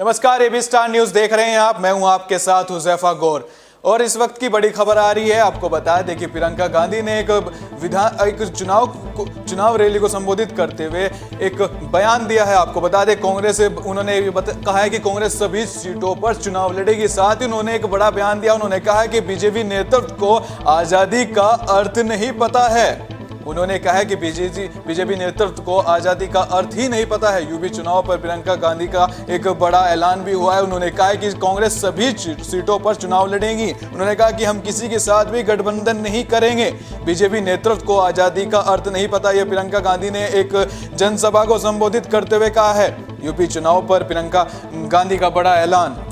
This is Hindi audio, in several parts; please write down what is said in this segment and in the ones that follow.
नमस्कार, एबी स्टार न्यूज देख रहे हैं आप। मैं हूं आपके साथ हुजैफा गौर और इस वक्त की बड़ी खबर आ रही है। आपको बता दें कि प्रियंका गांधी ने एक चुनाव रैली को संबोधित करते हुए एक बयान दिया है। आपको बता दें उन्होंने कहा है कि कांग्रेस सभी सीटों पर चुनाव लड़ेगी। साथ ही उन्होंने एक बड़ा बयान दिया। उन्होंने कहा है कि बीजेपी नेतृत्व को आजादी का अर्थ नहीं पता है। उन्होंने कहा है कि बीजेपी नेतृत्व को आजादी का अर्थ ही नहीं पता है। यूपी चुनाव पर प्रियंका गांधी का एक बड़ा ऐलान भी हुआ है। उन्होंने कहा है कि कांग्रेस सभी सीटों पर चुनाव लड़ेगी। उन्होंने कहा कि हम किसी के साथ भी गठबंधन नहीं करेंगे। बीजेपी नेतृत्व को आजादी का अर्थ नहीं पता, यह प्रियंका गांधी ने एक जनसभा को संबोधित करते हुए कहा है। यूपी चुनाव पर प्रियंका गांधी का बड़ा ऐलान।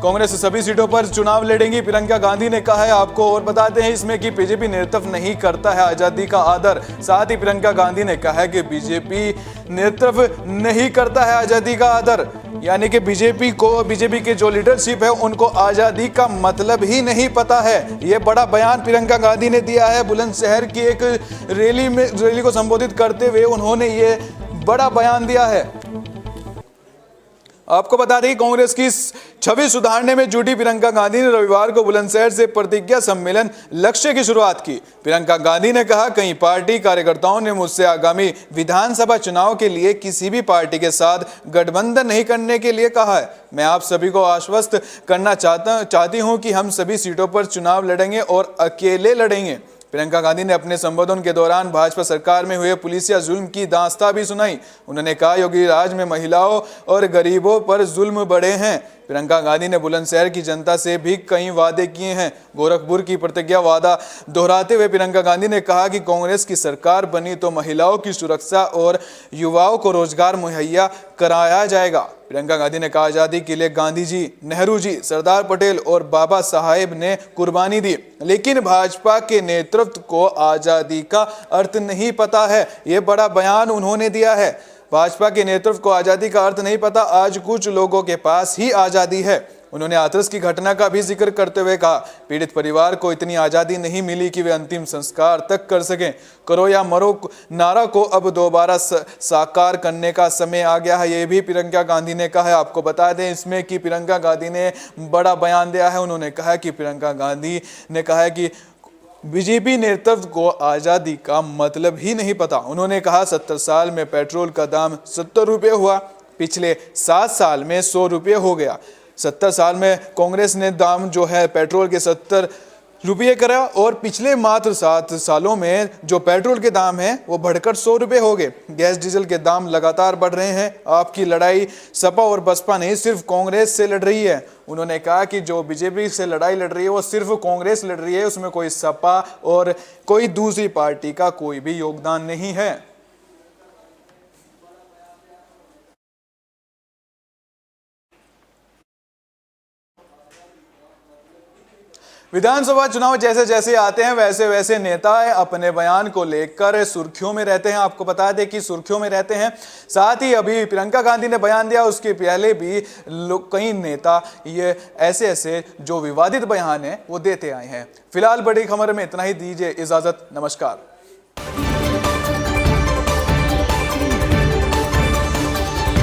कांग्रेस सभी सीटों पर चुनाव लड़ेंगी, प्रियंका गांधी ने कहा है। आपको और बताते हैं इसमें कि बीजेपी नेतृत्व नहीं करता है आजादी का आदर। साथ ही प्रियंका गांधी ने कहा है कि बीजेपी नेतृत्व नहीं करता है आजादी का आदर, यानी कि बीजेपी के जो लीडरशिप है उनको आजादी का मतलब ही नहीं पता है। यह बड़ा बयान प्रियंका गांधी ने दिया है। बुलंदशहर की एक रैली को संबोधित करते हुए उन्होंने ये बड़ा बयान दिया है। आपको बता दें कांग्रेस की छवि सुधारने में जुटी प्रियंका गांधी ने रविवार को बुलंदशहर से प्रतिज्ञा सम्मेलन लक्ष्य की शुरुआत की। प्रियंका गांधी ने कहा, कई पार्टी कार्यकर्ताओं ने मुझसे आगामी विधानसभा चुनाव के लिए किसी भी पार्टी के साथ गठबंधन नहीं करने के लिए कहा है। मैं आप सभी को आश्वस्त करना चाहती हूं कि हम सभी सीटों पर चुनाव लड़ेंगे और अकेले लड़ेंगे। प्रियंका गांधी ने अपने संबोधन के दौरान भाजपा सरकार में हुए पुलिसिया जुल्म की दास्तां भी सुनाई। उन्होंने कहा, योगी राज में महिलाओं और गरीबों पर जुल्म बढ़े हैं। प्रियंका गांधी ने बुलंदशहर की जनता से भी कई वादे किए हैं। गोरखपुर की प्रतिज्ञा वादा दोहराते हुए प्रियंका गांधी ने कहा कि कांग्रेस की सरकार बनी तो महिलाओं की सुरक्षा और युवाओं को रोजगार मुहैया कराया जाएगा। प्रियंका गांधी ने कहा, आजादी के लिए गांधी जी, नेहरू जी, सरदार पटेल और बाबा साहेब ने कुर्बानी दी, लेकिन भाजपा के नेतृत्व को आजादी का अर्थ नहीं पता है। ये बड़ा बयान उन्होंने दिया है। भाजपा के नेतृत्व को आजादी का अर्थ नहीं पता। आज कुछ लोगों के पास ही आजादी है। उन्होंने हाथरस की घटना का भी जिक्र करते हुए कहा, पीड़ित परिवार को इतनी आजादी नहीं मिली कि वे अंतिम संस्कार तक कर सकें। करो या मरो नारा को अब दोबारा साकार करने का समय आ गया है। ये भी प्रियंका गांधी ने कहा है। आपको बता दें इसमें कि प्रियंका गांधी ने बड़ा बयान दिया है। उन्होंने कहा कि प्रियंका गांधी ने कहा है कि बीजेपी नेतृत्व को आजादी का मतलब ही नहीं पता। उन्होंने कहा, 70 साल में पेट्रोल का दाम 70 रुपये हुआ, पिछले 7 साल में 100 रुपये हो गया। 70 साल में कांग्रेस ने दाम जो है पेट्रोल के 70 रुपये करा और पिछले मात्र 7 सालों में जो पेट्रोल के दाम हैं वो बढ़कर 100 रुपये हो गए। गैस डीजल के दाम लगातार बढ़ रहे हैं। आपकी लड़ाई सपा और बसपा नहीं, सिर्फ कांग्रेस से लड़ रही है। उन्होंने कहा कि जो बीजेपी से लड़ाई लड़ रही है वो सिर्फ कांग्रेस लड़ रही है, उसमें कोई सपा और कोई दूसरी पार्टी का कोई भी योगदान नहीं है। विधानसभा चुनाव जैसे जैसे आते हैं वैसे वैसे नेता अपने बयान को लेकर सुर्खियों में रहते हैं। आपको बता दें कि सुर्खियों में रहते हैं। साथ ही अभी प्रियंका गांधी ने बयान दिया, उसके पहले भी कई नेता ये ऐसे जो विवादित बयान है वो देते आए हैं। फिलहाल बड़ी खबर में इतना ही, दीजिए इजाजत, नमस्कार।